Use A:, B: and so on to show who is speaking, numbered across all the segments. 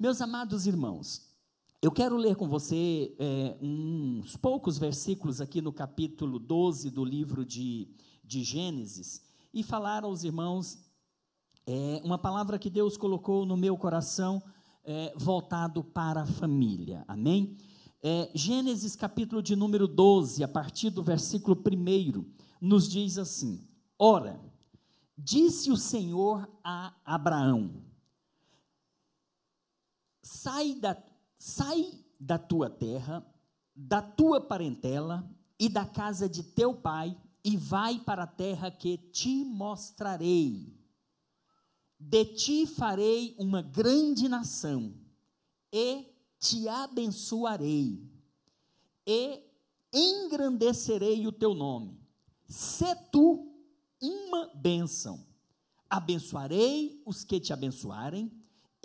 A: Meus amados irmãos, eu quero ler com você uns poucos versículos aqui no capítulo 12 do livro de Gênesis, e falar aos irmãos uma palavra que Deus colocou no meu coração, voltado para a família, amém? Gênesis capítulo de número 12, a partir do versículo 1, nos diz assim: Ora, disse o Senhor a Abraão: Sai da tua terra, da tua parentela e da casa de teu pai, e vai para a terra que te mostrarei. De ti farei uma grande nação, e te abençoarei, e engrandecerei o teu nome. Sê tu uma bênção. Abençoarei os que te abençoarem,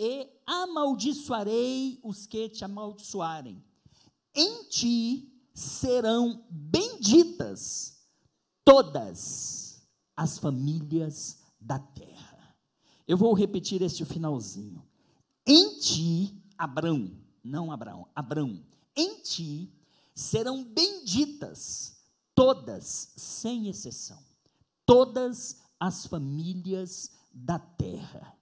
A: e amaldiçoarei os que te amaldiçoarem. Em ti serão benditas todas as famílias da terra. Eu vou repetir este finalzinho. Em ti, Abrão, não Abraão, Abrão, em ti serão benditas todas, sem exceção, todas as famílias da terra.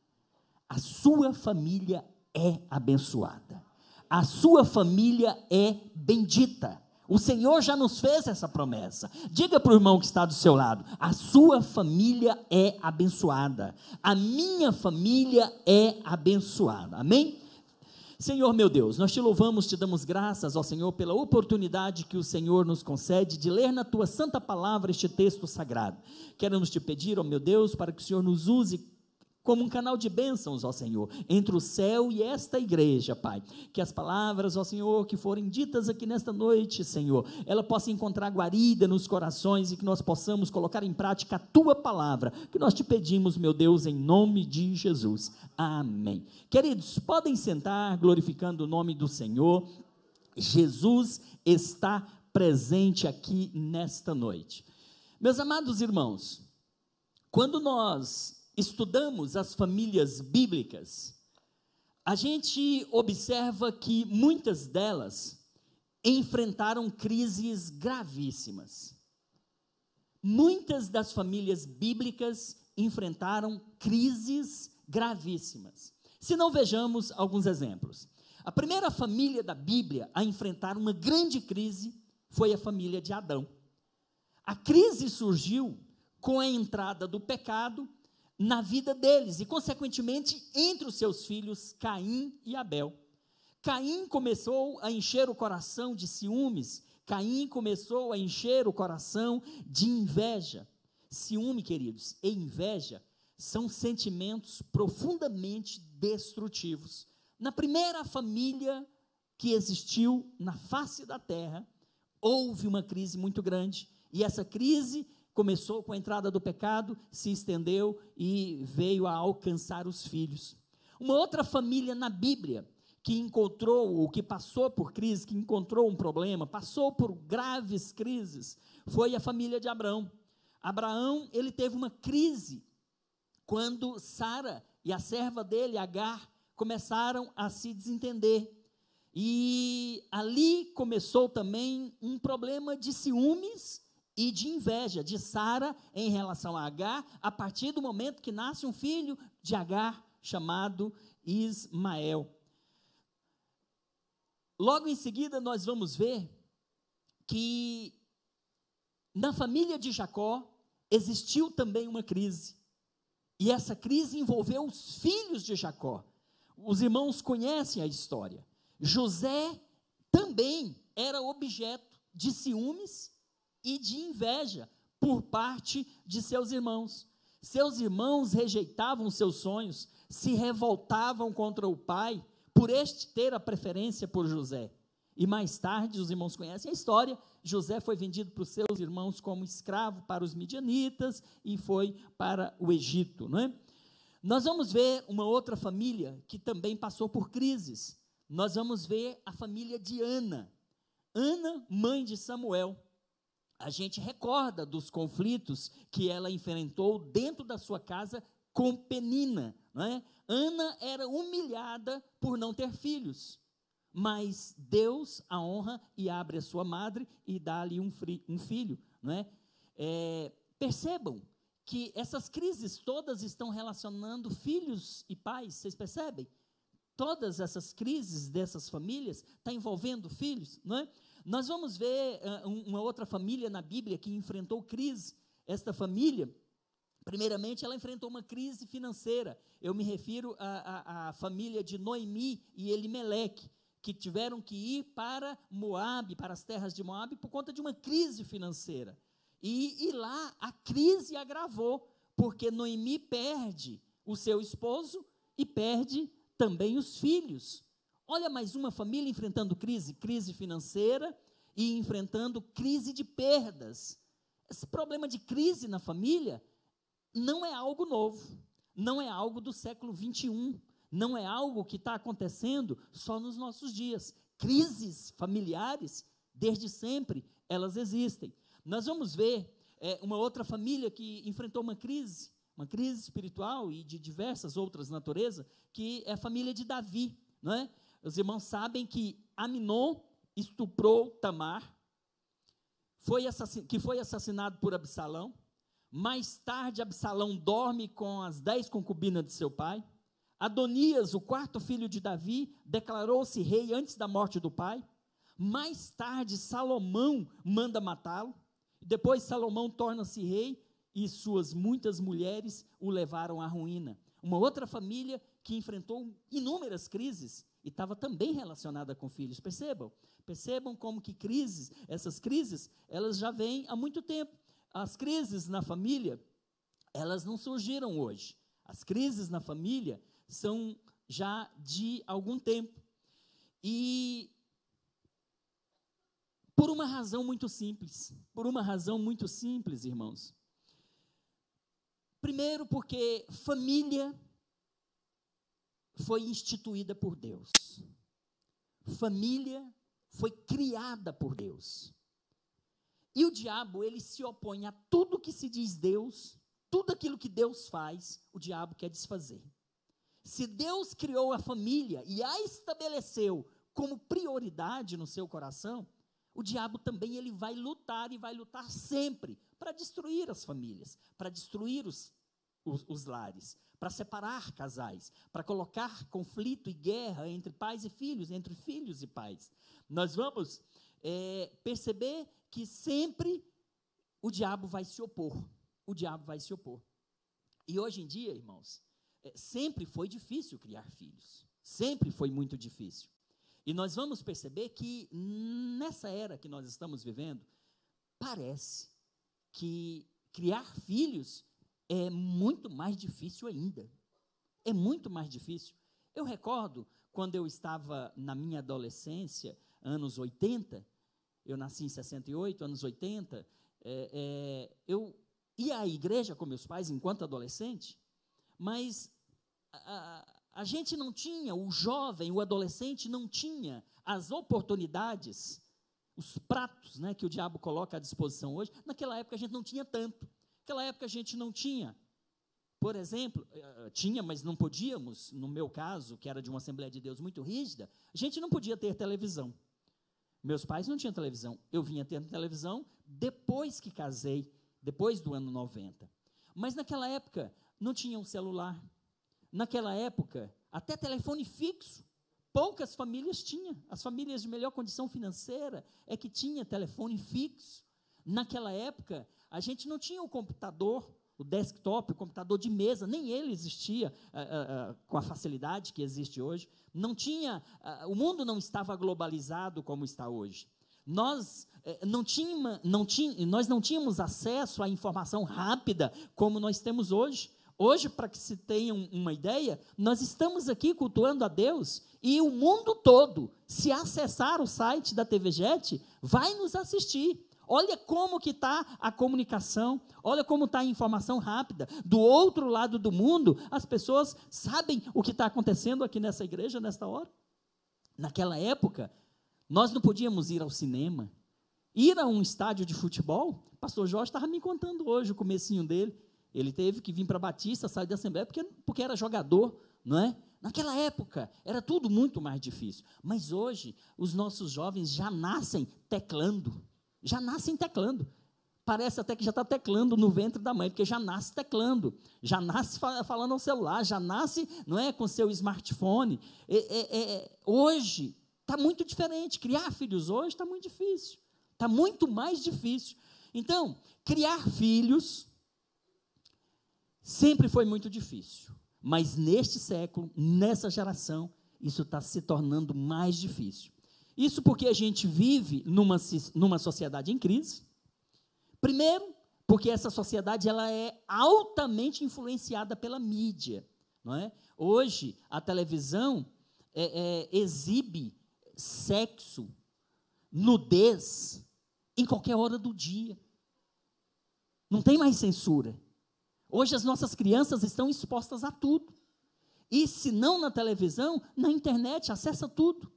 A: A sua família é abençoada, a sua família é bendita. O Senhor já nos fez essa promessa. Diga para o irmão que está do seu lado: a sua família é abençoada, a minha família é abençoada, amém? Senhor meu Deus, nós te louvamos, te damos graças, ó Senhor, pela oportunidade que o Senhor nos concede de ler na tua santa palavra este texto sagrado. Queremos te pedir, ó meu Deus, para que o Senhor nos use como um canal de bênçãos, ó Senhor, entre o céu e esta igreja, Pai, que as palavras, ó Senhor, que forem ditas aqui nesta noite, Senhor, ela possa encontrar guarida nos corações, e que nós possamos colocar em prática a tua palavra, que nós te pedimos, meu Deus, em nome de Jesus, amém. Queridos, podem sentar, glorificando o nome do Senhor. Jesus está presente aqui nesta noite. Meus amados irmãos, quando nós estudamos as famílias bíblicas, a gente observa que muitas delas enfrentaram crises gravíssimas. Muitas das famílias bíblicas enfrentaram crises gravíssimas. Se não, vejamos alguns exemplos. A primeira família da Bíblia a enfrentar uma grande crise foi a família de Adão. A crise surgiu com a entrada do pecado na vida deles, e consequentemente entre os seus filhos Caim e Abel. Caim começou a encher o coração de ciúmes, Caim começou a encher o coração de inveja. Ciúme, queridos, e inveja são sentimentos profundamente destrutivos. Na primeira família que existiu na face da terra, houve uma crise muito grande, e essa crise começou com a entrada do pecado, se estendeu e veio a alcançar os filhos. Uma outra família na Bíblia que encontrou, ou que passou por crise, que encontrou um problema, passou por graves crises, foi a família de Abraão. Abraão, ele teve uma crise quando Sara e a serva dele, Agar, começaram a se desentender. E ali começou também um problema de ciúmes e de inveja de Sara em relação a Agar, a partir do momento que nasce um filho de Agar, chamado Ismael. Logo em seguida, nós vamos ver que na família de Jacó existiu também uma crise, e essa crise envolveu os filhos de Jacó. Os irmãos conhecem a história. José também era objeto de ciúmes e de inveja por parte de seus irmãos. Seus irmãos rejeitavam seus sonhos, se revoltavam contra o pai, por este ter a preferência por José. E mais tarde, os irmãos conhecem a história, José foi vendido para os seus irmãos como escravo para os midianitas e foi para o Egito, não é? Nós vamos ver uma outra família que também passou por crises. Nós vamos ver a família de Ana. Ana, mãe de Samuel. A gente recorda dos conflitos que ela enfrentou dentro da sua casa com Penina, não é? Ana era humilhada por não ter filhos, mas Deus a honra e abre a sua madre e dá-lhe um filho, não é? Percebam que essas crises todas estão relacionando filhos e pais, vocês percebem? Todas essas crises dessas famílias estão envolvendo filhos, não é? Nós vamos ver uma outra família na Bíblia que enfrentou crise. Esta família, primeiramente, ela enfrentou uma crise financeira. Eu me refiro à família de Noemi e Elimeleque, que tiveram que ir para Moabe, para as terras de Moabe, por conta de uma crise financeira. E lá a crise agravou, porque Noemi perde o seu esposo e perde também os filhos. Olha, mais uma família enfrentando crise financeira e enfrentando crise de perdas. Esse problema de crise na família não é algo novo, não é algo do século 21, não é algo que está acontecendo só nos nossos dias. Crises familiares, desde sempre, elas existem. Nós vamos ver uma outra família que enfrentou uma crise espiritual e de diversas outras naturezas, que é a família de Davi, não é? Os irmãos sabem que Aminon estuprou Tamar, que foi assassinado por Absalão. Mais tarde, Absalão dorme com as 10 concubinas de seu pai. Adonias, o quarto filho de Davi, declarou-se rei antes da morte do pai. Mais tarde, Salomão manda matá-lo. Depois, Salomão torna-se rei e suas muitas mulheres o levaram à ruína. Uma outra família que enfrentou inúmeras crises e estava também relacionada com filhos. Percebam como que essas crises, elas já vêm há muito tempo. As crises na família, elas não surgiram hoje. As crises na família são já de algum tempo. E por uma razão muito simples, irmãos. Primeiro, porque família foi instituída por Deus. Família foi criada por Deus. E o diabo, ele se opõe a tudo que se diz Deus, tudo aquilo que Deus faz, o diabo quer desfazer. Se Deus criou a família e a estabeleceu como prioridade no seu coração, o diabo também ele vai lutar e vai lutar sempre para destruir as famílias, para destruir os lares, para separar casais, para colocar conflito e guerra entre pais e filhos, entre filhos e pais. Nós vamos perceber que sempre o diabo vai se opor, E hoje em dia, irmãos, sempre foi difícil criar filhos, sempre foi muito difícil. E nós vamos perceber que nessa era que nós estamos vivendo, parece que criar filhos é muito mais difícil ainda. É muito mais difícil. Eu recordo, quando eu estava na minha adolescência, anos 80, eu nasci em 68, anos 80, eu ia à igreja com meus pais enquanto adolescente, mas a gente não tinha, o jovem, o adolescente não tinha as oportunidades, os pratos, né, que o diabo coloca à disposição hoje. Naquela época a gente não tinha tanto. Naquela época a gente não tinha, por exemplo, tinha, mas não podíamos, no meu caso, que era de uma Assembleia de Deus muito rígida, a gente não podia ter televisão. Meus pais não tinham televisão. Eu vinha ter televisão depois que casei, depois do ano 90. Mas naquela época não tinha um celular. Naquela época, até telefone fixo, poucas famílias tinham. As famílias de melhor condição financeira é que tinha telefone fixo. Naquela época, a gente não tinha o computador, o desktop, o computador de mesa, nem ele existia com a facilidade que existe hoje. Não tinha, o mundo não estava globalizado como está hoje. Nós não tínhamos acesso à informação rápida como nós temos hoje. Hoje, para que se tenha uma ideia, nós estamos aqui cultuando a Deus e o mundo todo, se acessar o site da TVJet, vai nos assistir. Olha como que está a comunicação, olha como está a informação rápida. Do outro lado do mundo, as pessoas sabem o que está acontecendo aqui nessa igreja, nesta hora. Naquela época, nós não podíamos ir ao cinema, ir a um estádio de futebol. O pastor Jorge estava me contando hoje, o comecinho dele. Ele teve que vir para Batista, sair da Assembleia, porque era jogador, não é? Naquela época, era tudo muito mais difícil. Mas hoje, os nossos jovens já nascem teclando. Já nascem teclando. Parece até que já está teclando no ventre da mãe, porque já nasce teclando. Já nasce falando ao celular, já nasce, não é, com seu smartphone. Hoje, está muito diferente. Criar filhos hoje está muito difícil. Está muito mais difícil. Então, criar filhos sempre foi muito difícil. Mas neste século, nessa geração, isso está se tornando mais difícil. Isso porque a gente vive numa sociedade em crise. Primeiro, porque essa sociedade ela é altamente influenciada pela mídia. Não é? Hoje, a televisão exibe sexo, nudez, em qualquer hora do dia. Não tem mais censura. Hoje as nossas crianças estão expostas a tudo. E se não na televisão, na internet, acessa tudo.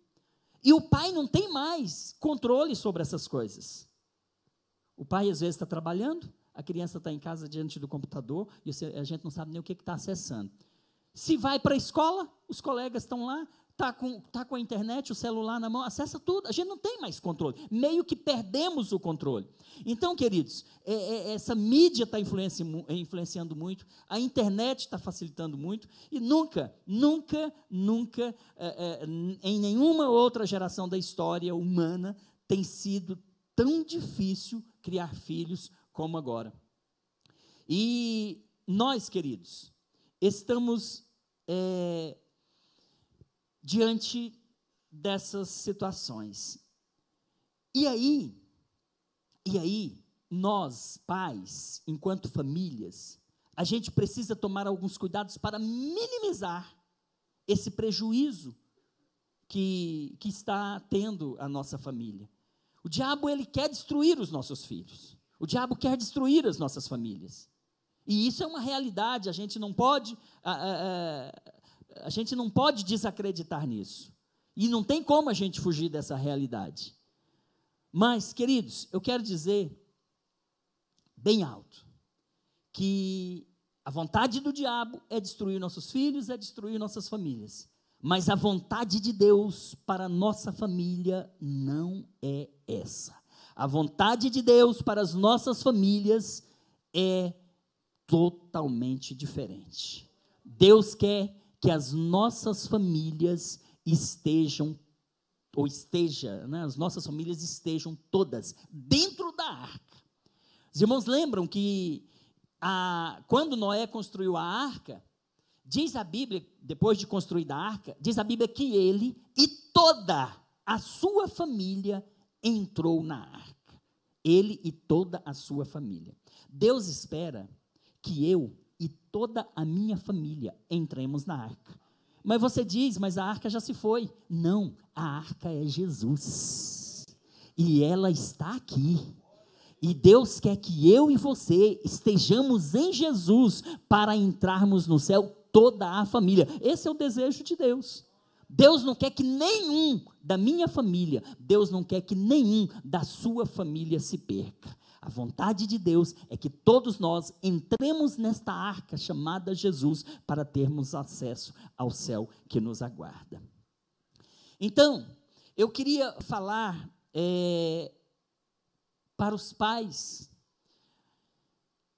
A: E o pai não tem mais controle sobre essas coisas. O pai às vezes está trabalhando, a criança está em casa diante do computador, e a gente não sabe nem o que está acessando. Se vai para a escola, os colegas estão lá, está com a internet, o celular na mão, acessa tudo, a gente não tem mais controle, meio que perdemos o controle. Então, queridos, essa mídia está influenciando muito, a internet está facilitando muito, e nunca, em nenhuma outra geração da história humana, tem sido tão difícil criar filhos como agora. E nós, queridos, estamos diante dessas situações. E aí, nós, pais, enquanto famílias, a gente precisa tomar alguns cuidados para minimizar esse prejuízo que está tendo a nossa família. O diabo, ele quer destruir os nossos filhos. O diabo quer destruir as nossas famílias. E isso é uma realidade, a gente não pode desacreditar nisso. E não tem como a gente fugir dessa realidade. Mas, queridos, eu quero dizer bem alto que a vontade do diabo é destruir nossos filhos, é destruir nossas famílias. Mas a vontade de Deus para a nossa família não é essa. A vontade de Deus para as nossas famílias é totalmente diferente. Deus quer que as nossas famílias as nossas famílias estejam todas dentro da arca. Os irmãos lembram que quando Noé construiu a arca, diz a Bíblia, depois de construída a arca, diz a Bíblia que ele e toda a sua família entrou na arca. Ele e toda a sua família. Deus espera que eu e toda a minha família entremos na arca. Mas você diz, mas a arca já se foi. Não, a arca é Jesus. E ela está aqui. E Deus quer que eu e você estejamos em Jesus para entrarmos no céu, toda a família. Esse é o desejo de Deus. Deus não quer que nenhum da minha família, Deus não quer que nenhum da sua família se perca. A vontade de Deus é que todos nós entremos nesta arca chamada Jesus para termos acesso ao céu que nos aguarda. Então, eu queria falar para os pais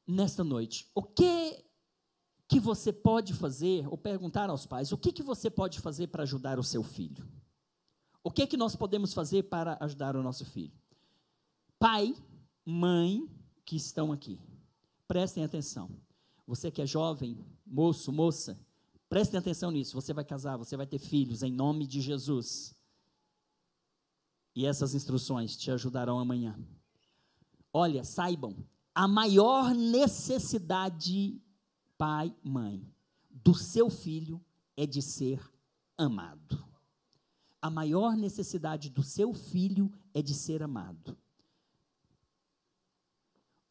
A: nesta noite. O que você pode fazer, ou perguntar aos pais, o que você pode fazer para ajudar o seu filho? O que nós podemos fazer para ajudar o nosso filho? Pai, mãe que estão aqui, prestem atenção. Você que é jovem, moço, moça, prestem atenção nisso. Você vai casar, você vai ter filhos, em nome de Jesus. E essas instruções te ajudarão amanhã. Olha, saibam, a maior necessidade, pai, mãe, do seu filho é de ser amado. A maior necessidade do seu filho é de ser amado.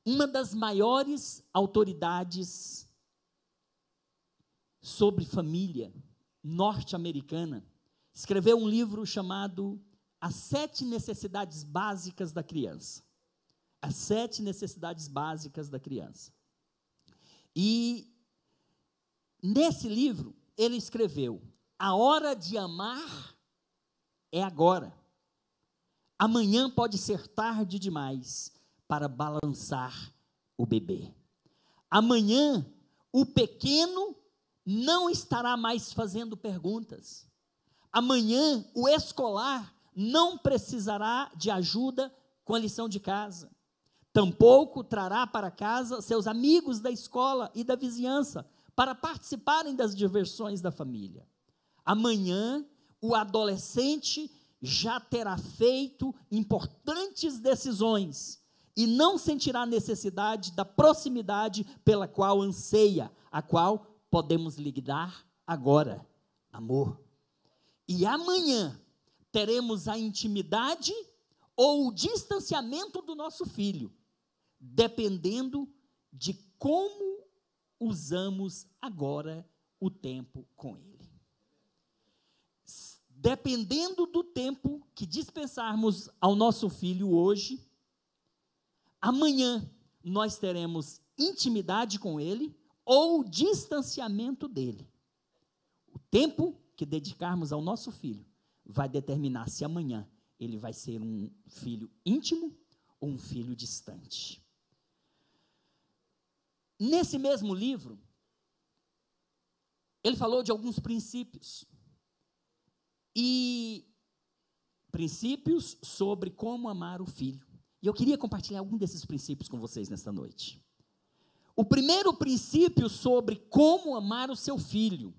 A: Uma das maiores autoridades sobre família norte-americana escreveu um livro chamado As 7 Necessidades Básicas da Criança. As 7 Necessidades Básicas da Criança. E nesse livro, ele escreveu: a hora de amar é agora. Amanhã pode ser tarde demais para balançar o bebê. Amanhã, o pequeno não estará mais fazendo perguntas. Amanhã, o escolar não precisará de ajuda com a lição de casa. Tampouco trará para casa seus amigos da escola e da vizinhança para participarem das diversões da família. Amanhã, o adolescente já terá feito importantes decisões e não sentirá necessidade da proximidade pela qual anseia, a qual podemos ligar agora: amor. E amanhã teremos a intimidade ou o distanciamento do nosso filho, dependendo de como usamos agora o tempo com ele. Dependendo do tempo que dispensarmos ao nosso filho hoje, amanhã nós teremos intimidade com ele ou distanciamento dele. O tempo que dedicarmos ao nosso filho vai determinar se amanhã ele vai ser um filho íntimo ou um filho distante. Nesse mesmo livro, ele falou de alguns princípios. E princípios sobre como amar o filho. E eu queria compartilhar algum desses princípios com vocês nesta noite. O primeiro princípio sobre como amar o seu filho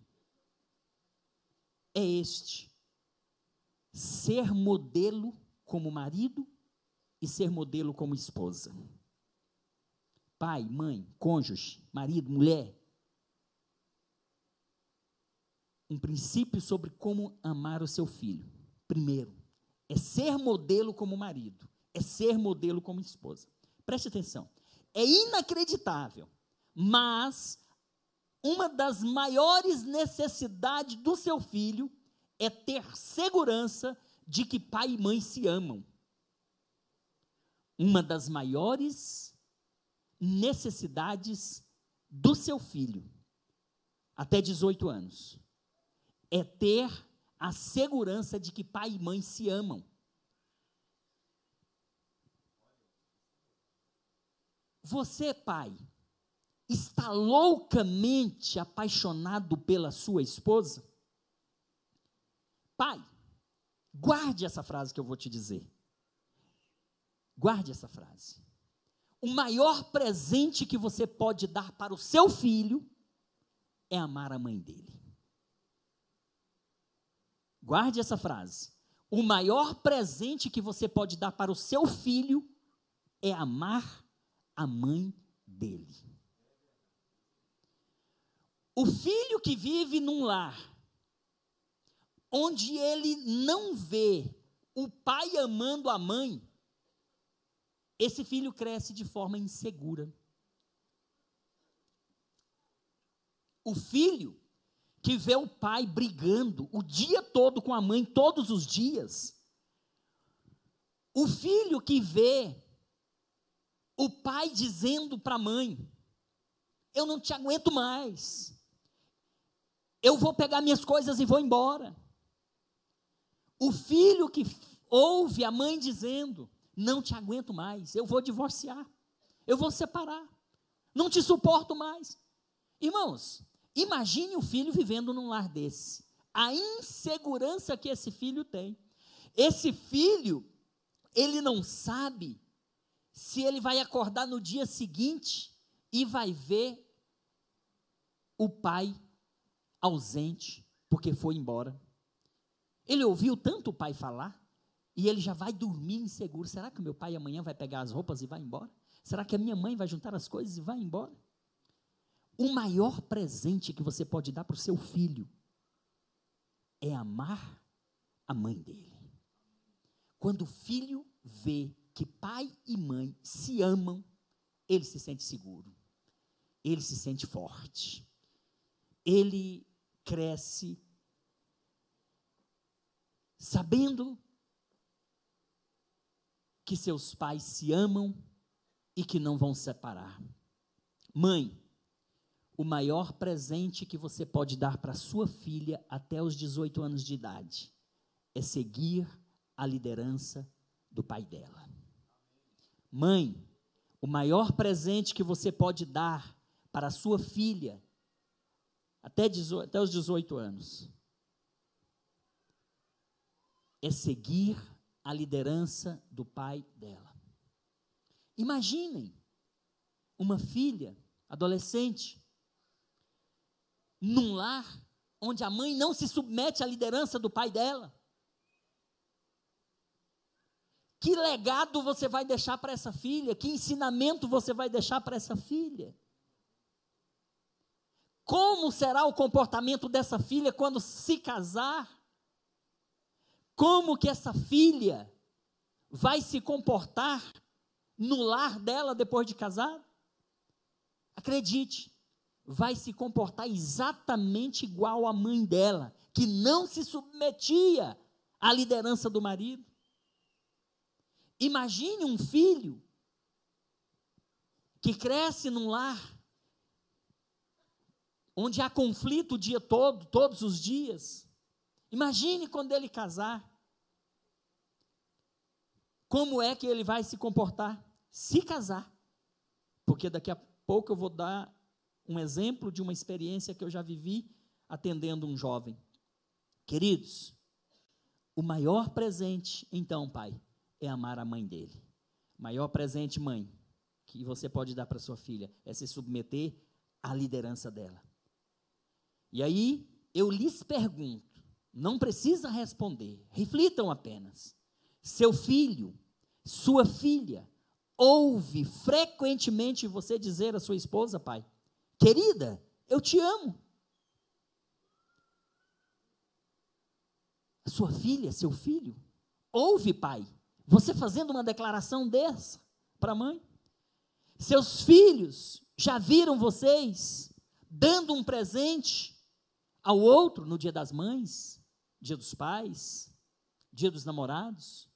A: é este: ser modelo como marido e ser modelo como esposa. Pai, mãe, cônjuge, marido, mulher. Um princípio sobre como amar o seu filho. Primeiro, é ser modelo como marido, é ser modelo como esposa. Preste atenção. É inacreditável, mas uma das maiores necessidades do seu filho é ter segurança de que pai e mãe se amam. Uma das maiores necessidades do seu filho, até 18 anos, é ter a segurança de que pai e mãe se amam. Você, pai, está loucamente apaixonado pela sua esposa? Pai, guarde essa frase que eu vou te dizer. Guarde essa frase. O maior presente que você pode dar para o seu filho é amar a mãe dele. Guarde essa frase. O maior presente que você pode dar para o seu filho é amar a mãe dele. O filho que vive num lar onde ele não vê o pai amando a mãe, esse filho cresce de forma insegura. O filho que vê o pai brigando o dia todo com a mãe, todos os dias. O filho que vê o pai dizendo para a mãe: eu não te aguento mais, eu vou pegar minhas coisas e vou embora. O filho que ouve a mãe dizendo: não te aguento mais, eu vou divorciar, eu vou separar, não te suporto mais. Irmãos, imagine o filho vivendo num lar desse, a insegurança que esse filho tem. Esse filho, ele não sabe se ele vai acordar no dia seguinte e vai ver o pai ausente, porque foi embora. Ele ouviu tanto o pai falar, e ele já vai dormir inseguro. Será que o meu pai amanhã vai pegar as roupas e vai embora? Será que a minha mãe vai juntar as coisas e vai embora? O maior presente que você pode dar para o seu filho é amar a mãe dele. Quando o filho vê que pai e mãe se amam, ele se sente seguro, ele se sente forte, ele cresce sabendo que seus pais se amam e que não vão separar. Mãe, o maior presente que você pode dar para sua filha até os 18 anos de idade é seguir a liderança do pai dela. Mãe, o maior presente que você pode dar para a sua filha até os 18 anos é seguir a liderança do pai dela. Imaginem uma filha adolescente num lar onde a mãe não se submete à liderança do pai dela. Que legado você vai deixar para essa filha? Que ensinamento você vai deixar para essa filha? Como será o comportamento dessa filha quando se casar? Como que essa filha vai se comportar no lar dela depois de casar? Acredite, vai se comportar exatamente igual à mãe dela, que não se submetia à liderança do marido. Imagine um filho que cresce num lar onde há conflito o dia todo, todos os dias. Imagine quando ele casar. Como é que ele vai se comportar? Se casar. Porque daqui a pouco eu vou dar um exemplo de uma experiência que eu já vivi atendendo um jovem. Queridos, o maior presente, então, pai, é amar a mãe dele. O maior presente, mãe, que você pode dar para sua filha é se submeter à liderança dela. E aí, eu lhes pergunto, não precisa responder, reflitam apenas. Seu filho, sua filha, ouve frequentemente você dizer à sua esposa, pai, querida, eu te amo. A sua filha, seu filho, ouve, pai, você fazendo uma declaração dessa para a mãe? Seus filhos já viram vocês dando um presente ao outro no dia das mães, dia dos pais, dia dos namorados?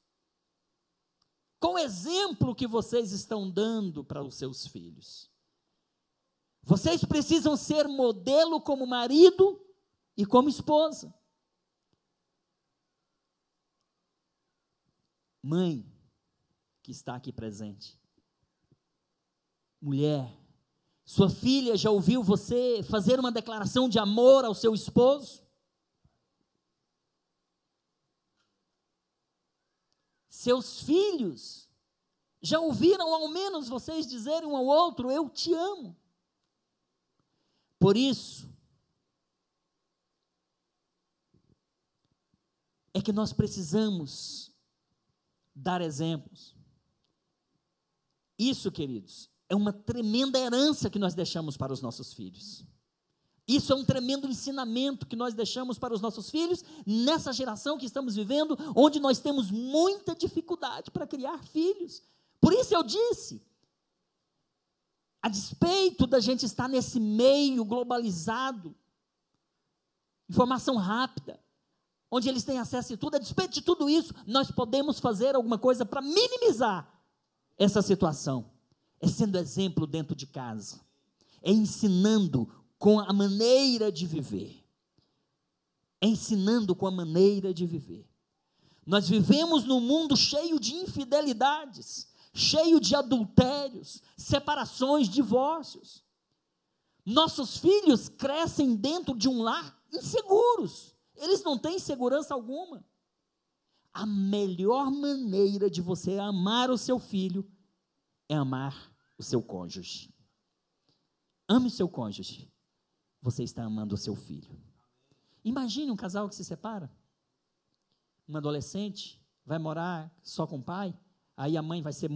A: Qual o exemplo que vocês estão dando para os seus filhos? Vocês precisam ser modelo como marido e como esposa. Mãe, que está aqui presente. Mulher, sua filha já ouviu você fazer uma declaração de amor ao seu esposo? Seus filhos já ouviram ao menos vocês dizerem um ao outro, eu te amo? Por isso, é que nós precisamos dar exemplos. Isso, queridos, é uma tremenda herança que nós deixamos para os nossos filhos. Isso é um tremendo ensinamento que nós deixamos para os nossos filhos, nessa geração que estamos vivendo, onde nós temos muita dificuldade para criar filhos. Por isso eu disse, a despeito da gente estar nesse meio globalizado, informação rápida, onde eles têm acesso a tudo, a despeito de tudo isso, nós podemos fazer alguma coisa para minimizar essa situação. É sendo exemplo dentro de casa, é ensinando com a maneira de viver, é ensinando com a maneira de viver. Nós vivemos num mundo cheio de infidelidades, cheio de adultérios, separações, divórcios. Nossos filhos crescem dentro de um lar inseguros, eles não têm segurança alguma. A melhor maneira de você amar o seu filho é amar o seu cônjuge. Ame o seu cônjuge, você está amando o seu filho. Imagine um casal que se separa, um adolescente vai morar só com o pai, aí a mãe, vai ser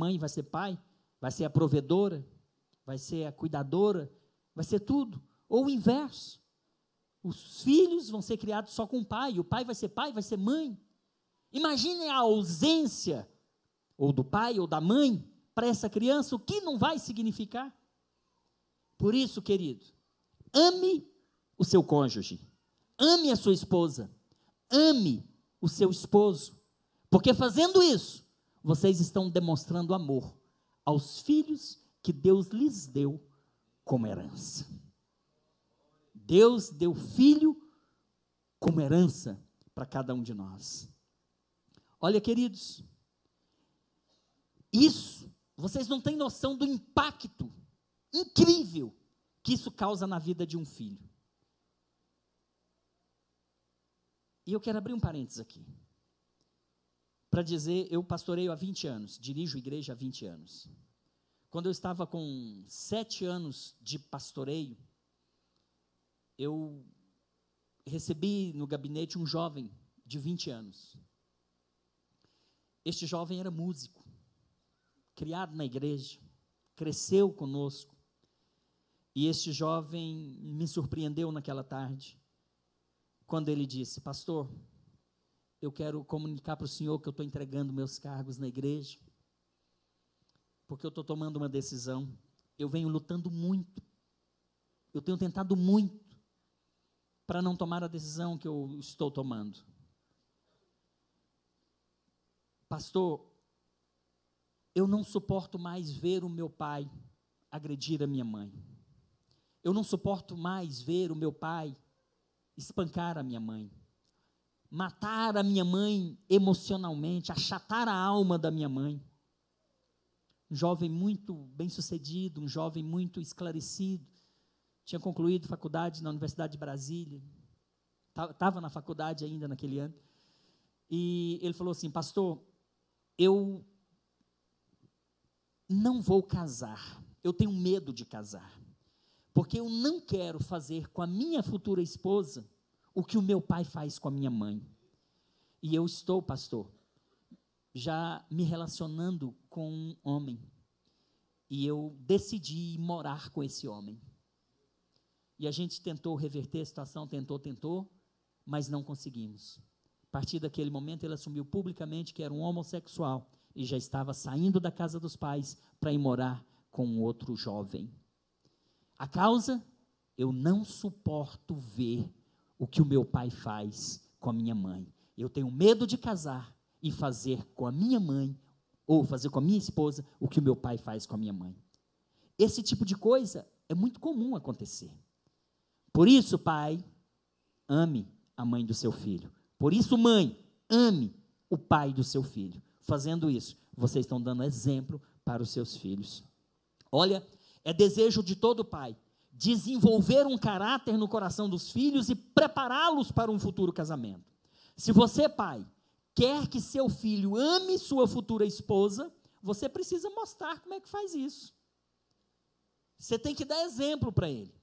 A: pai, vai ser a provedora, vai ser a cuidadora, vai ser tudo, ou o inverso, os filhos vão ser criados só com o pai vai ser mãe. Imagine a ausência, ou do pai ou da mãe, para essa criança, o que não vai significar? Por isso, querido, ame o seu cônjuge, ame a sua esposa, ame o seu esposo, porque fazendo isso, vocês estão demonstrando amor aos filhos que Deus lhes deu como herança. Deus deu filho como herança para cada um de nós. Olha, queridos, isso, vocês não têm noção do impacto incrível que isso causa na vida de um filho. E eu quero abrir um parênteses aqui, para dizer, eu pastoreio há 20 anos, dirijo igreja há 20 anos. Quando eu estava com 7 anos de pastoreio, eu recebi no gabinete um jovem de 20 anos. Este jovem era músico, criado na igreja, cresceu conosco, e este jovem me surpreendeu naquela tarde, quando ele disse: pastor, eu quero comunicar para o senhor que eu estou entregando meus cargos na igreja, porque eu estou tomando uma decisão. Eu venho lutando muito, eu tenho tentado muito para não tomar a decisão que eu estou tomando. Pastor, eu não suporto mais ver o meu pai agredir a minha mãe. Eu não suporto mais ver o meu pai espancar a minha mãe, matar a minha mãe emocionalmente, achatar a alma da minha mãe. Um jovem muito bem-sucedido, um jovem muito esclarecido, tinha concluído faculdade na Universidade de Brasília, estava na faculdade ainda naquele ano, e ele falou assim: pastor, eu não vou casar, eu tenho medo de casar, porque eu não quero fazer com a minha futura esposa o que o meu pai faz com a minha mãe. E eu estou, pastor, já me relacionando com um homem, e eu decidi morar com esse homem. E a gente tentou reverter a situação, tentou, mas não conseguimos. A partir daquele momento, ele assumiu publicamente que era um homossexual, e já estava saindo da casa dos pais para ir morar com outro jovem. A causa? Eu não suporto ver o que o meu pai faz com a minha mãe. Eu tenho medo de casar e fazer com a minha mãe, ou fazer com a minha esposa, o que o meu pai faz com a minha mãe. Esse tipo de coisa é muito comum acontecer. Por isso, pai, ame a mãe do seu filho. Por isso, mãe, ame o pai do seu filho. Fazendo isso, vocês estão dando exemplo para os seus filhos. Olha, é desejo de todo pai desenvolver um caráter no coração dos filhos e prepará-los para um futuro casamento. Se você, pai, quer que seu filho ame sua futura esposa, você precisa mostrar como é que faz isso. Você tem que dar exemplo para ele.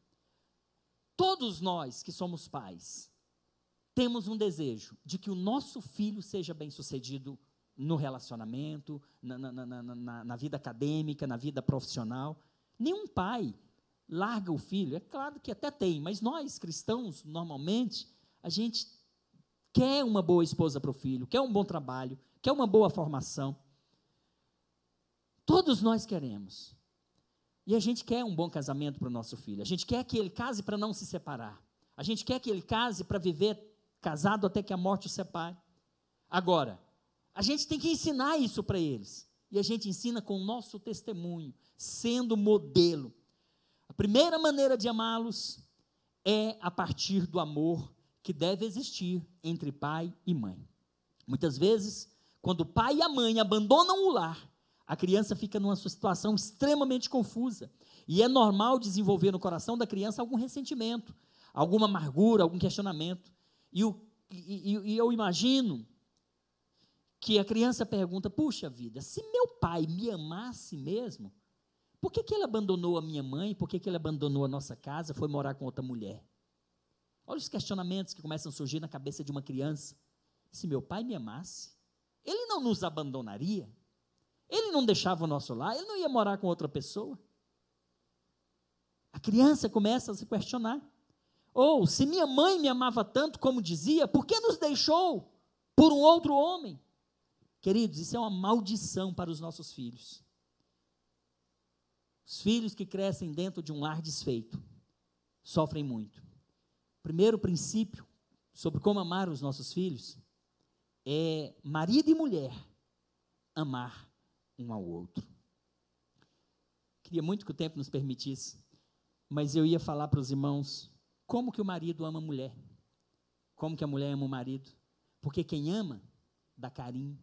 A: Todos nós que somos pais, temos um desejo de que o nosso filho seja bem-sucedido no relacionamento, na vida acadêmica, na vida profissional. Nenhum pai larga o filho, é claro que até tem, mas nós cristãos, normalmente, a gente quer uma boa esposa para o filho, quer um bom trabalho, quer uma boa formação. Todos nós queremos. E a gente quer um bom casamento para o nosso filho, a gente quer que ele case para não se separar, a gente quer que ele case para viver casado até que a morte o separe. Agora, a gente tem que ensinar isso para eles, e a gente ensina com o nosso testemunho, sendo modelo. A primeira maneira de amá-los é a partir do amor que deve existir entre pai e mãe. Muitas vezes, quando o pai e a mãe abandonam o lar, a criança fica numa situação extremamente confusa, e é normal desenvolver no coração da criança algum ressentimento, alguma amargura, algum questionamento, e eu imagino que a criança pergunta: puxa vida, se meu pai me amasse mesmo, por que ele abandonou a minha mãe, por que ele abandonou a nossa casa, foi morar com outra mulher? Olha os questionamentos que começam a surgir na cabeça de uma criança. Se meu pai me amasse, ele não nos abandonaria? Ele não deixava o nosso lar? Ele não ia morar com outra pessoa? A criança começa a se questionar. Ou, se minha mãe me amava tanto como dizia, por que nos deixou por um outro homem? Queridos, isso é uma maldição para os nossos filhos. Os filhos que crescem dentro de um lar desfeito sofrem muito. O primeiro princípio sobre como amar os nossos filhos é marido e mulher amar um ao outro. Queria muito que o tempo nos permitisse, mas eu ia falar para os irmãos Como que o marido ama a mulher? Como que a mulher ama o marido? Porque quem ama, dá carinho.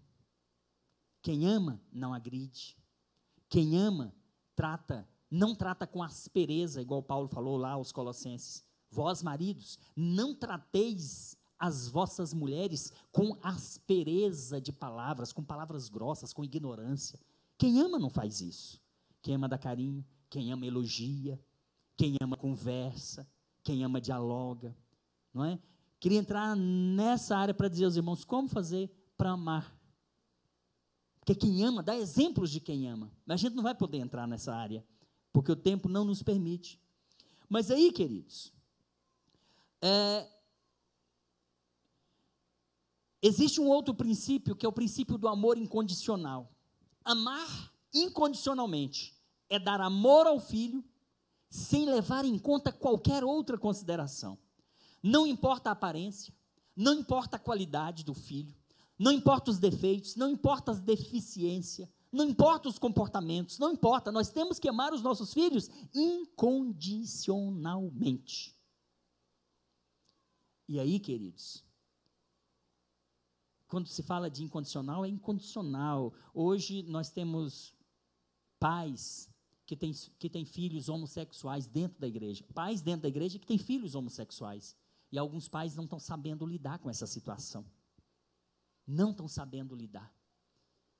A: Quem ama, não agride. Quem ama, não trata com aspereza, igual Paulo falou lá aos Colossenses. Vós, maridos, não trateis as vossas mulheres com aspereza de palavras, com palavras grossas, com ignorância. Quem ama não faz isso. Quem ama dá carinho, quem ama elogia, quem ama conversa, quem ama dialoga, não é? Queria entrar nessa área para dizer aos irmãos como fazer para amar. Porque quem ama dá exemplos de quem ama. Mas a gente não vai poder entrar nessa área, porque o tempo não nos permite. Mas aí, queridos, existe um outro princípio, que é o princípio do amor incondicional. Amar incondicionalmente é dar amor ao filho, sem levar em conta qualquer outra consideração. Não importa a aparência, não importa a qualidade do filho, não importa os defeitos, não importa as deficiências, não importa os comportamentos, não importa, nós temos que amar os nossos filhos incondicionalmente. E aí, queridos, quando se fala de incondicional, é incondicional. Hoje nós temos pais que têm filhos homossexuais dentro da igreja, pais dentro da igreja que têm filhos homossexuais, e alguns pais não estão sabendo lidar com essa situação, não estão sabendo lidar,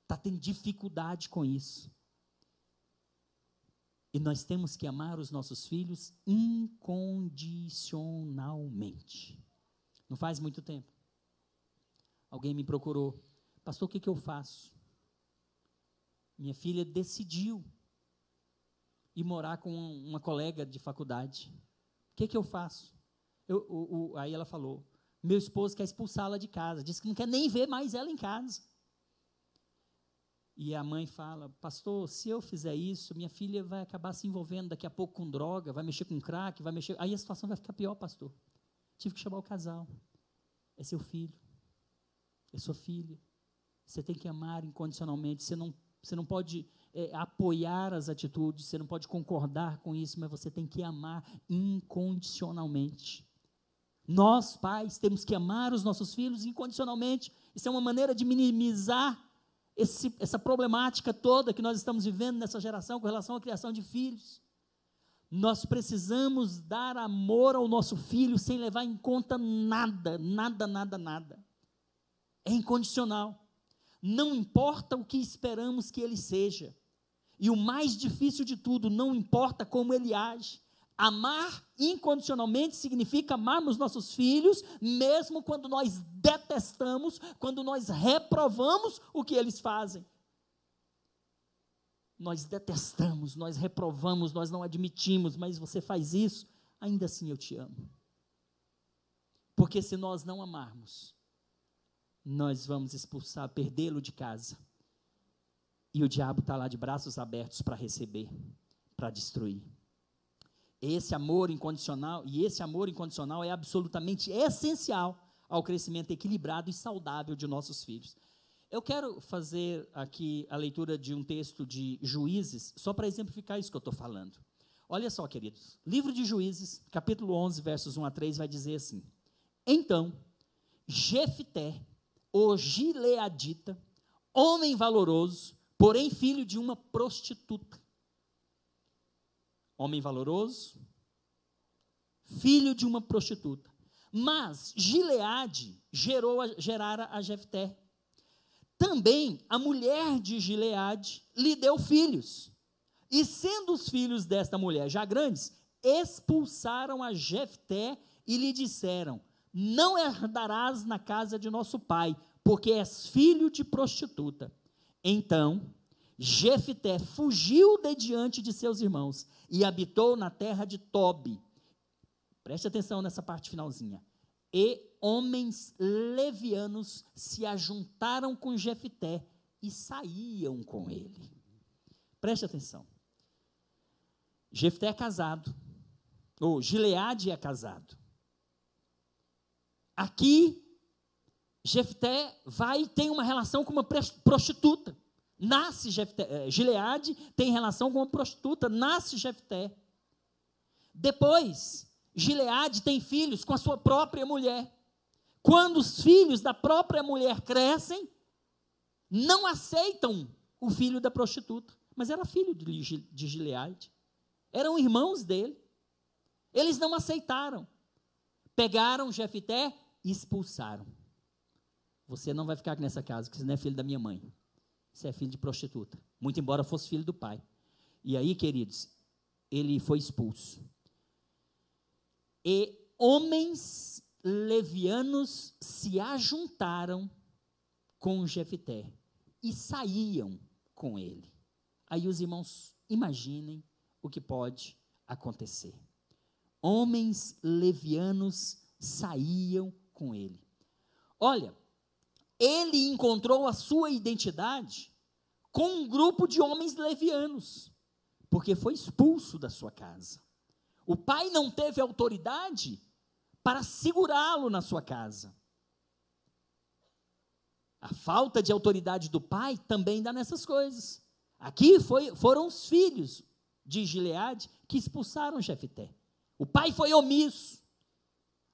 A: está tendo dificuldade com isso, e nós temos que amar os nossos filhos incondicionalmente. Não faz muito tempo, alguém me procurou, pastor, o que eu faço? Minha filha decidiu ir morar com uma colega de faculdade. O que eu faço? Aí ela falou, meu esposo quer expulsá-la de casa, disse que não quer nem ver mais ela em casa. E a mãe fala, pastor, se eu fizer isso, minha filha vai acabar se envolvendo daqui a pouco com droga, vai mexer com crack, aí a situação vai ficar pior, pastor. Tive que chamar o casal. É seu filho, é sua filha, você tem que amar incondicionalmente, você não pode apoiar as atitudes, você não pode concordar com isso, mas você tem que amar incondicionalmente. Nós, pais, temos que amar os nossos filhos incondicionalmente. Isso é uma maneira de minimizar essa problemática toda que nós estamos vivendo nessa geração com relação à criação de filhos. Nós precisamos dar amor ao nosso filho sem levar em conta nada. É incondicional. Não importa o que esperamos que ele seja. E o mais difícil de tudo, não importa como ele age. Amar incondicionalmente significa amarmos nossos filhos, mesmo quando nós detestamos, quando nós reprovamos o que eles fazem. Nós detestamos, nós reprovamos, nós não admitimos, mas você faz isso, ainda assim eu te amo. Porque se nós não amarmos, nós vamos expulsar, perdê-lo de casa. E o diabo está lá de braços abertos para receber, para destruir. Esse amor incondicional é absolutamente essencial ao crescimento equilibrado e saudável de nossos filhos. Eu quero fazer aqui a leitura de um texto de Juízes, só para exemplificar isso que eu estou falando. Olha só, queridos, livro de Juízes, capítulo 11, versos 1 a 3, vai dizer assim: Então, Jefté, o gileadita, homem valoroso, porém filho de uma prostituta. Homem valoroso, filho de uma prostituta. Mas Gileade gerara a Jefté. Também a mulher de Gileade lhe deu filhos. E sendo os filhos desta mulher já grandes, expulsaram a Jefté e lhe disseram: Não herdarás na casa de nosso pai, porque és filho de prostituta. Então Jefté fugiu de diante de seus irmãos e habitou na terra de Tobi. Preste atenção nessa parte finalzinha. E homens levianos se ajuntaram com Jefté e saíam com ele. Preste atenção. Jefté é casado, ou Gileade é casado. Aqui, Jefté vai e tem uma relação com uma prostituta. Nasce Jefté, Gileade tem relação com uma prostituta, nasce Jefté. Depois, Gileade tem filhos com a sua própria mulher. Quando os filhos da própria mulher crescem, não aceitam o filho da prostituta. Mas era filho de Gileade. Eram irmãos dele. Eles não aceitaram. Pegaram Jefté e expulsaram. Você não vai ficar nessa casa, porque você não é filho da minha mãe. Você é filho de prostituta. Muito embora fosse filho do pai. E aí, queridos, ele foi expulso. E homens levianos se ajuntaram com Jefté e saíam com ele. Aí os irmãos imaginem o que pode acontecer. Homens levianos saíam com ele. Olha, ele encontrou a sua identidade com um grupo de homens levianos, porque foi expulso da sua casa. O pai não teve autoridade para segurá-lo na sua casa. A falta de autoridade do pai também dá nessas coisas. Aqui foram os filhos de Gileade que expulsaram Jefté. O pai foi omisso.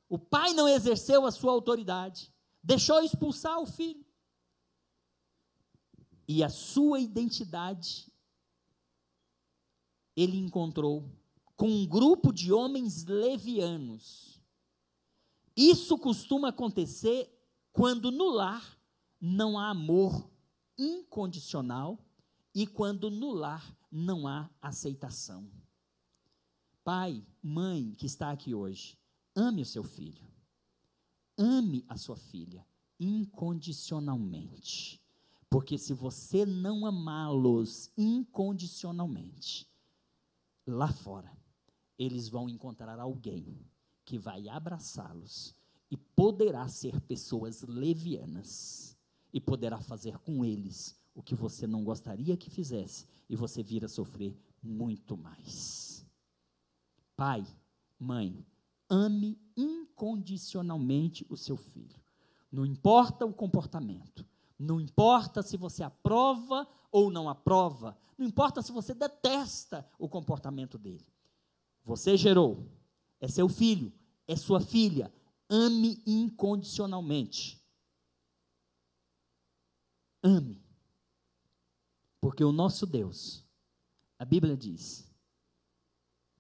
A: O pai não exerceu a sua autoridade. Deixou expulsar o filho. E a sua identidade ele encontrou com um grupo de homens levianos. Isso costuma acontecer quando no lar não há amor incondicional e quando no lar não há aceitação. Pai, mãe que está aqui hoje, ame o seu filho. Ame a sua filha incondicionalmente. Porque se você não amá-los incondicionalmente, lá fora, eles vão encontrar alguém que vai abraçá-los e poderá ser pessoas levianas e poderá fazer com eles o que você não gostaria que fizesse e você vir a sofrer muito mais. Pai, mãe, ame incondicionalmente o seu filho. Não importa o comportamento, não importa se você aprova ou não aprova, não importa se você detesta o comportamento dele. Você gerou, é seu filho, é sua filha, ame incondicionalmente. Ame. Porque o nosso Deus, a Bíblia diz,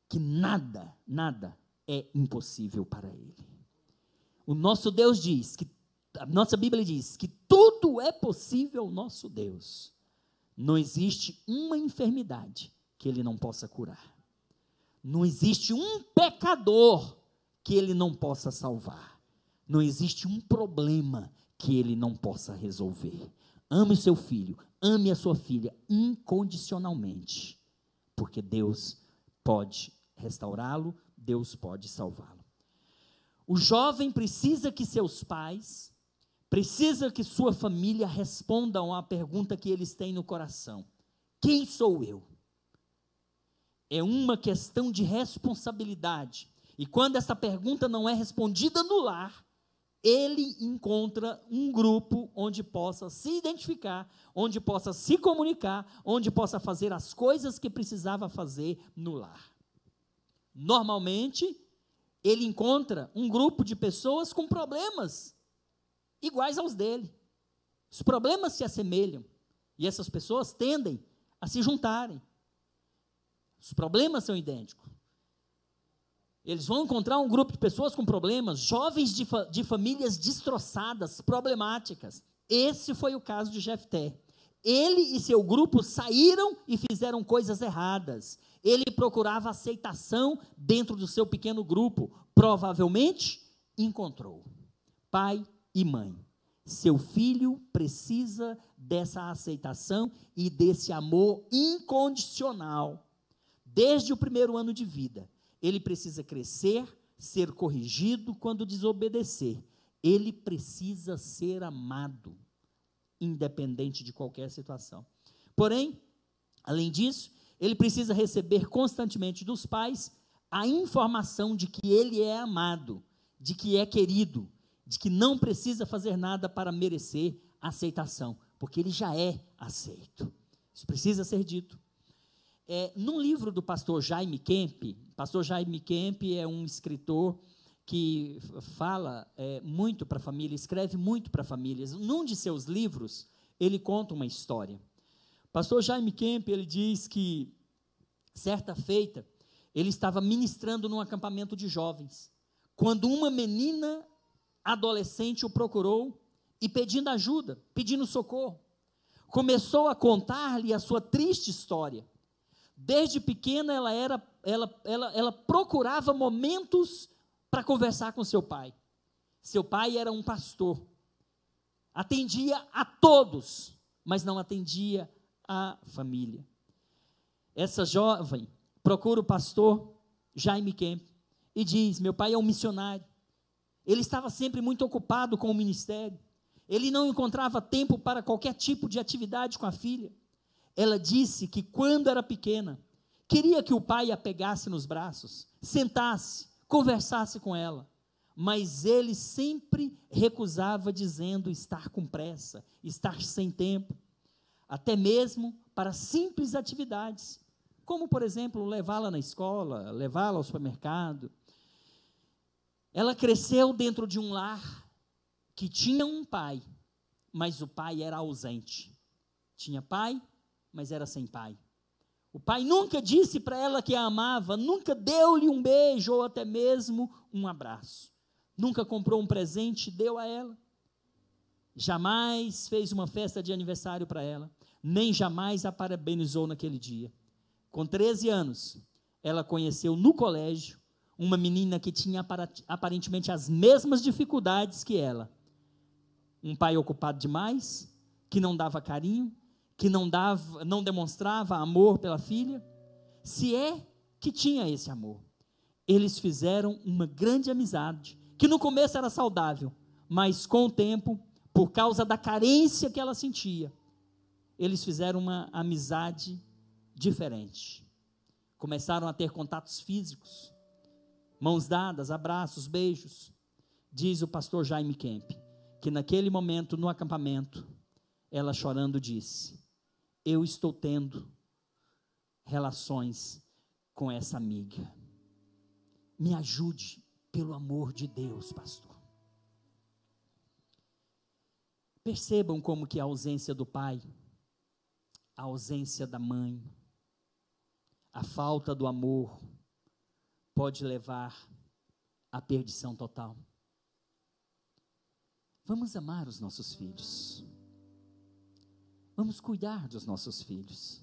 A: que nada é impossível para Ele. O nosso Deus diz, a nossa Bíblia diz, que tudo é possível ao nosso Deus. Não existe uma enfermidade que Ele não possa curar. Não existe um pecador que Ele não possa salvar. Não existe um problema que Ele não possa resolver. Ame o seu filho, ame a sua filha incondicionalmente, porque Deus pode restaurá-lo, Deus pode salvá-lo. O jovem precisa que seus pais, precisa que sua família respondam à pergunta que eles têm no coração: quem sou eu? É uma questão de responsabilidade, e quando essa pergunta não é respondida no lar, ele encontra um grupo onde possa se identificar, onde possa se comunicar, onde possa fazer as coisas que precisava fazer no lar. Normalmente, ele encontra um grupo de pessoas com problemas iguais aos dele. Os problemas se assemelham, e essas pessoas tendem a se juntarem. Os problemas são idênticos. Eles vão encontrar um grupo de pessoas com problemas, jovens de famílias destroçadas, problemáticas. Esse foi o caso de Jefté. Ele e seu grupo saíram e fizeram coisas erradas. Ele procurava aceitação dentro do seu pequeno grupo. Provavelmente encontrou. Pai e mãe, seu filho precisa dessa aceitação e desse amor incondicional. Desde o primeiro ano de vida. Ele precisa crescer, ser corrigido quando desobedecer. Ele precisa ser amado, independente de qualquer situação. Porém, além disso, ele precisa receber constantemente dos pais a informação de que ele é amado, de que é querido, de que não precisa fazer nada para merecer aceitação, porque ele já é aceito. Isso precisa ser dito. Num livro do pastor Jaime Kemp, pastor Jaime Kemp é um escritor que fala muito para a família, escreve muito para famílias. Num de seus livros, ele conta uma história. Pastor Jaime Kemp, ele diz que, certa feita, ele estava ministrando num acampamento de jovens, quando uma menina adolescente o procurou e pedindo ajuda, pedindo socorro. Começou a contar-lhe a sua triste história. Desde pequena ela procurava momentos para conversar com seu pai. Seu pai era um pastor. Atendia a todos, mas não atendia a família. Essa jovem procura o pastor Jaime Kemp e diz: meu pai é um missionário. Ele estava sempre muito ocupado com o ministério. Ele não encontrava tempo para qualquer tipo de atividade com a filha. Ela disse que quando era pequena, queria que o pai a pegasse nos braços, sentasse, conversasse com ela, mas ele sempre recusava, dizendo estar com pressa, estar sem tempo, até mesmo para simples atividades, como, por exemplo, levá-la na escola, levá-la ao supermercado. Ela cresceu dentro de um lar que tinha um pai, mas o pai era ausente. Tinha pai, mas era sem pai. O pai nunca disse para ela que a amava, nunca deu-lhe um beijo ou até mesmo um abraço. Nunca comprou um presente e deu a ela. Jamais fez uma festa de aniversário para ela, nem jamais a parabenizou naquele dia. Com 13 anos, ela conheceu no colégio uma menina que tinha aparentemente as mesmas dificuldades que ela. Um pai ocupado demais, que não dava carinho, que não demonstrava amor pela filha, se é que tinha esse amor. Eles fizeram uma grande amizade, que no começo era saudável, mas com o tempo, por causa da carência que ela sentia, eles fizeram uma amizade diferente. Começaram a ter contatos físicos, mãos dadas, abraços, beijos. Diz o pastor Jaime Kemp, que naquele momento, no acampamento, ela chorando disse: eu estou tendo relações com essa amiga. Me ajude, pelo amor de Deus, pastor. Percebam como que a ausência do pai, a ausência da mãe, a falta do amor pode levar à perdição total. Vamos amar os nossos filhos. Vamos cuidar dos nossos filhos.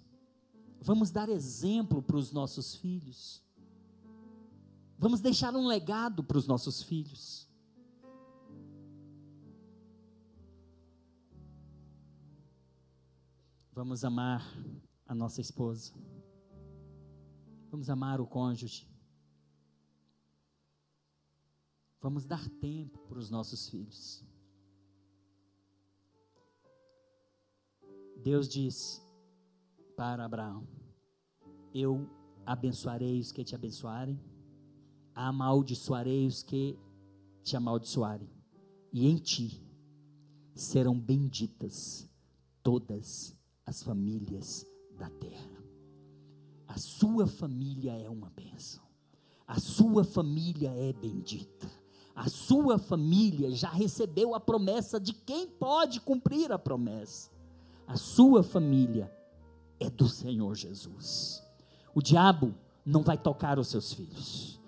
A: Vamos dar exemplo para os nossos filhos. Vamos deixar um legado para os nossos filhos. Vamos amar a nossa esposa. Vamos amar o cônjuge. Vamos dar tempo para os nossos filhos. Deus disse para Abraão: eu abençoarei os que te abençoarem, amaldiçoarei os que te amaldiçoarem, e em ti serão benditas todas as famílias da terra. A sua família é uma bênção, a sua família é bendita, a sua família já recebeu a promessa de quem pode cumprir a promessa. A sua família é do Senhor Jesus. O diabo não vai tocar os seus filhos.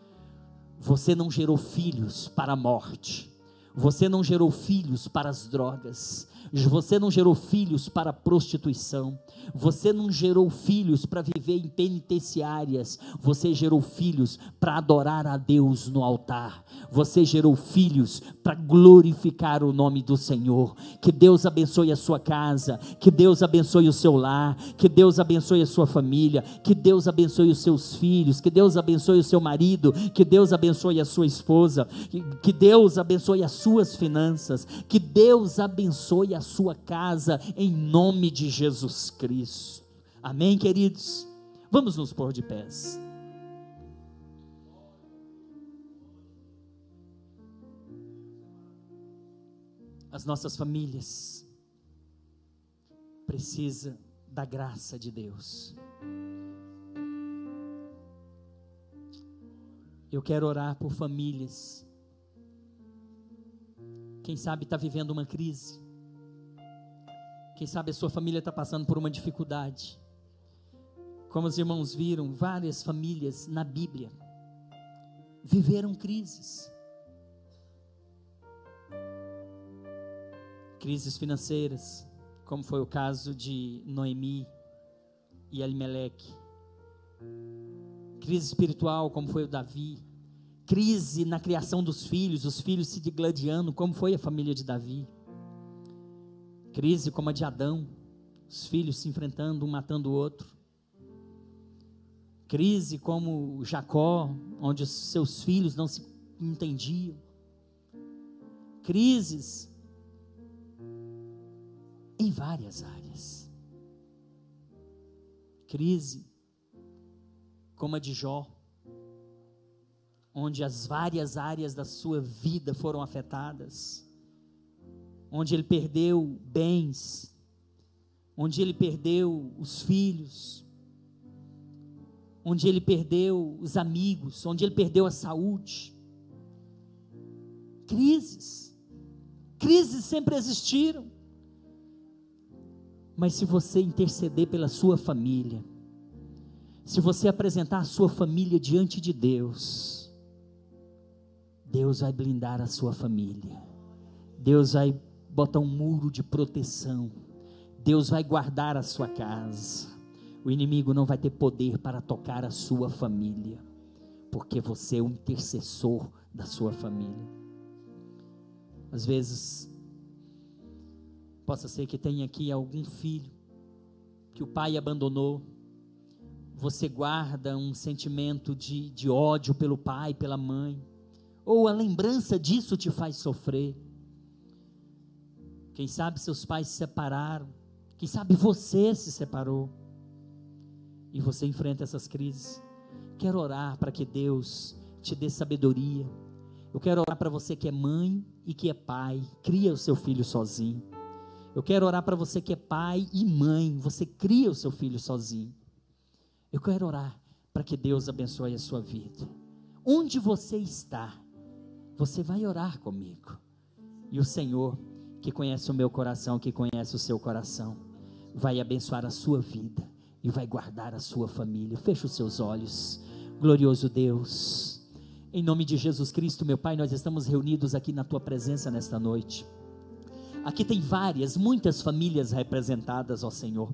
A: Você não gerou filhos para a morte. Você não gerou filhos para as drogas. Você não gerou filhos para a prostituição. Você não gerou filhos para viver em penitenciárias. Você gerou filhos para adorar a Deus no altar. Você gerou filhos para glorificar o nome do Senhor. Que Deus abençoe a sua casa, que Deus abençoe o seu lar, que Deus abençoe a sua família, que Deus abençoe os seus filhos, que Deus abençoe o seu marido, que Deus abençoe a sua esposa, que Deus abençoe as suas finanças, que Deus abençoe a sua casa, em nome de Jesus Cristo. Amém, queridos? Vamos nos pôr de pés. As nossas famílias precisam da graça de Deus. Eu quero orar por famílias. Quem sabe está vivendo uma crise. Quem sabe a sua família está passando por uma dificuldade. Como os irmãos viram, várias famílias na Bíblia viveram crises. Crises financeiras, como foi o caso de Noemi e Elimeleque. Crise espiritual, como foi o Davi. Crise na criação dos filhos, os filhos se digladiando, como foi a família de Davi. Crise como a de Adão, os filhos se enfrentando, um matando o outro. Crise como Jacó, onde os seus filhos não se entendiam. Crises em várias áreas. Crise como a de Jó, onde as várias áreas da sua vida foram afetadas, onde ele perdeu bens, onde ele perdeu os filhos, onde ele perdeu os amigos, onde ele perdeu a saúde. Crises sempre existiram, mas se você interceder pela sua família, se você apresentar a sua família diante de Deus, Deus vai blindar a sua família, Deus vai botar um muro de proteção, Deus vai guardar a sua casa, o inimigo não vai ter poder para tocar a sua família, porque você é o intercessor da sua família. Às vezes, possa ser que tenha aqui algum filho, que o pai abandonou, você guarda um sentimento de ódio pelo pai, pela mãe, ou a lembrança disso te faz sofrer. Quem sabe seus pais se separaram, quem sabe você se separou, e você enfrenta essas crises. Quero orar para que Deus te dê sabedoria. Eu quero orar para você que é mãe e que é pai, cria o seu filho sozinho. Eu quero orar para você que é pai e mãe, você cria o seu filho sozinho. Eu quero orar para que Deus abençoe a sua vida. Onde você está, você vai orar comigo. E o Senhor, que conhece o meu coração, que conhece o seu coração, vai abençoar a sua vida e vai guardar a sua família. Feche os seus olhos. Glorioso Deus, em nome de Jesus Cristo, meu Pai, nós estamos reunidos aqui na tua presença nesta noite. Aqui tem muitas famílias representadas, ó Senhor,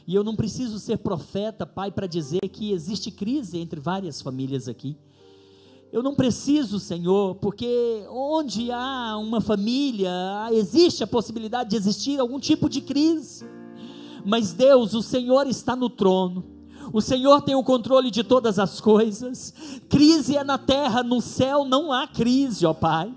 A: e eu não preciso ser profeta, Pai, para dizer que existe crise entre várias famílias aqui. Eu não preciso, Senhor, porque onde há uma família, existe a possibilidade de existir algum tipo de crise, mas Deus, o Senhor está no trono, o Senhor tem o controle de todas as coisas. Crise é na terra, no céu não há crise, ó Pai,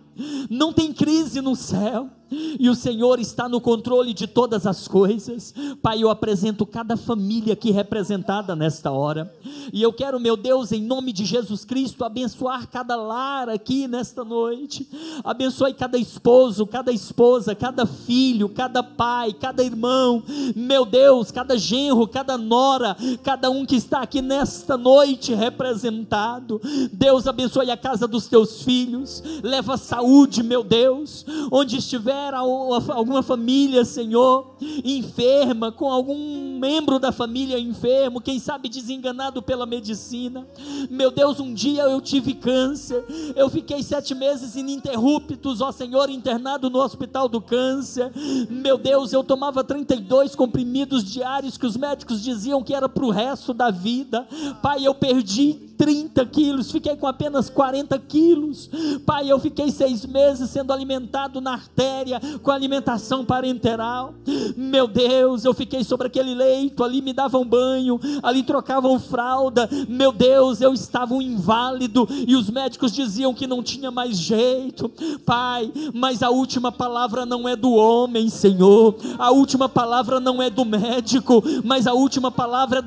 A: não tem crise no céu, e o Senhor está no controle de todas as coisas. Pai, eu apresento cada família aqui representada nesta hora, e eu quero, meu Deus, em nome de Jesus Cristo, abençoar cada lar aqui nesta noite. Abençoe cada esposo, cada esposa, cada filho, cada pai, cada irmão, meu Deus, cada genro, cada nora, cada um que está aqui nesta noite representado. Deus, abençoe a casa dos teus filhos, leva saúde, meu Deus, onde estiver alguma família, Senhor, enferma, com algum membro da família enfermo, quem sabe desenganado pela medicina. Meu Deus, um dia eu tive câncer, eu fiquei 7 meses ininterruptos, ó Senhor, internado no hospital do câncer. Meu Deus, eu tomava 32 comprimidos diários que os médicos diziam que era para o resto da vida. Pai, eu perdi 30 quilos, fiquei com apenas 40 quilos, Pai, eu fiquei 6 meses sendo alimentado na artéria, com alimentação parenteral. Meu Deus, eu fiquei sobre aquele leito, ali me davam banho, ali trocavam fralda. Meu Deus, eu estava um inválido, e os médicos diziam que não tinha mais jeito. Pai, mas a última palavra não é do homem, Senhor, a última palavra não é do médico, mas a última palavra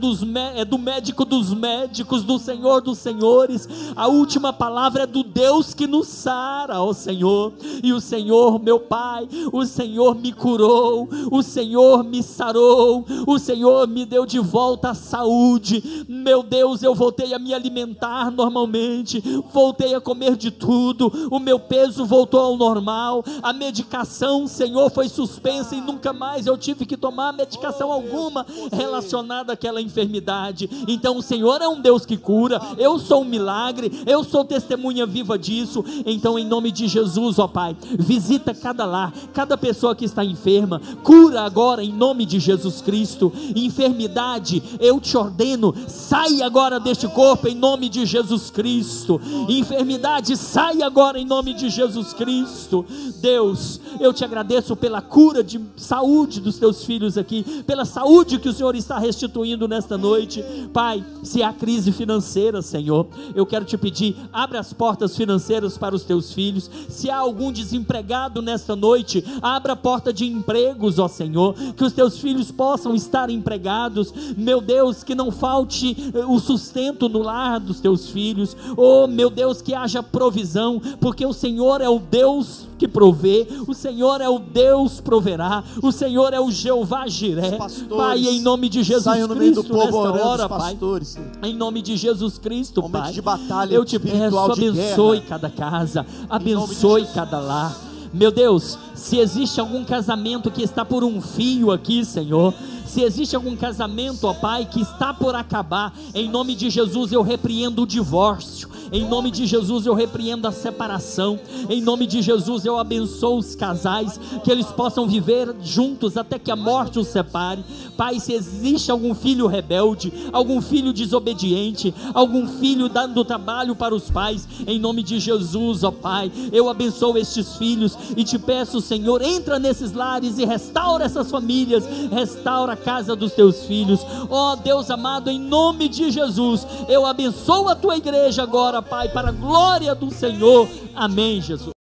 A: é do médico dos médicos, do Senhor dos senhores, a última palavra é do Deus que nos sara, ó Senhor. E o Senhor, meu Pai, o Senhor me curou, o Senhor me sarou, o Senhor me deu de volta a saúde. Meu Deus, eu voltei a me alimentar normalmente, voltei a comer de tudo, o meu peso voltou ao normal, a medicação, Senhor, foi suspensa e nunca mais eu tive que tomar medicação alguma relacionada àquela enfermidade. Então o Senhor é um Deus que cura, eu sou um milagre, eu sou testemunha viva disso. Então, em nome de Jesus, ó Pai, visita cada lar, cada pessoa que está enferma, cura agora em nome de Jesus Cristo. Enfermidade, eu te ordeno, sai agora deste corpo em nome de Jesus Cristo. Enfermidade, sai agora em nome de Jesus Cristo. Deus, eu te agradeço pela cura de saúde dos teus filhos aqui, pela saúde que o Senhor está restituindo nesta noite. Pai, se há crise financeira, Senhor, eu quero te pedir, abre as portas financeiras para os teus filhos. Se há algum desempregado nesta noite, abra a porta de empregos, ó Senhor, que os teus filhos possam estar empregados. Meu Deus, que não falte o sustento no lar dos teus filhos. Oh meu Deus, que haja provisão, porque o Senhor é o Deus que provê, o Senhor é o Deus proverá, o Senhor é o Jeová Jiré. Pai, em nome de Jesus Cristo, nesta hora, Pai, em nome de Jesus Cristo, Pai,
B: de batalha,
A: eu te peço, abençoe cada casa, abençoe cada lar. Meu Deus, se existe algum casamento que está por um fio aqui, Senhor, se existe algum casamento, ó Pai, que está por acabar, em nome de Jesus eu repreendo o divórcio, em nome de Jesus eu repreendo a separação, em nome de Jesus eu abençoo os casais, que eles possam viver juntos até que a morte os separe. Pai, se existe algum filho rebelde, algum filho desobediente, algum filho dando trabalho para os pais, em nome de Jesus, ó Pai, eu abençoo estes filhos e te peço, Senhor, entra nesses lares e restaura essas famílias, restaura a casa dos teus filhos. Ó Deus amado, em nome de Jesus, eu abençoo a tua igreja agora, Pai, para a glória do Senhor. Amém, Jesus.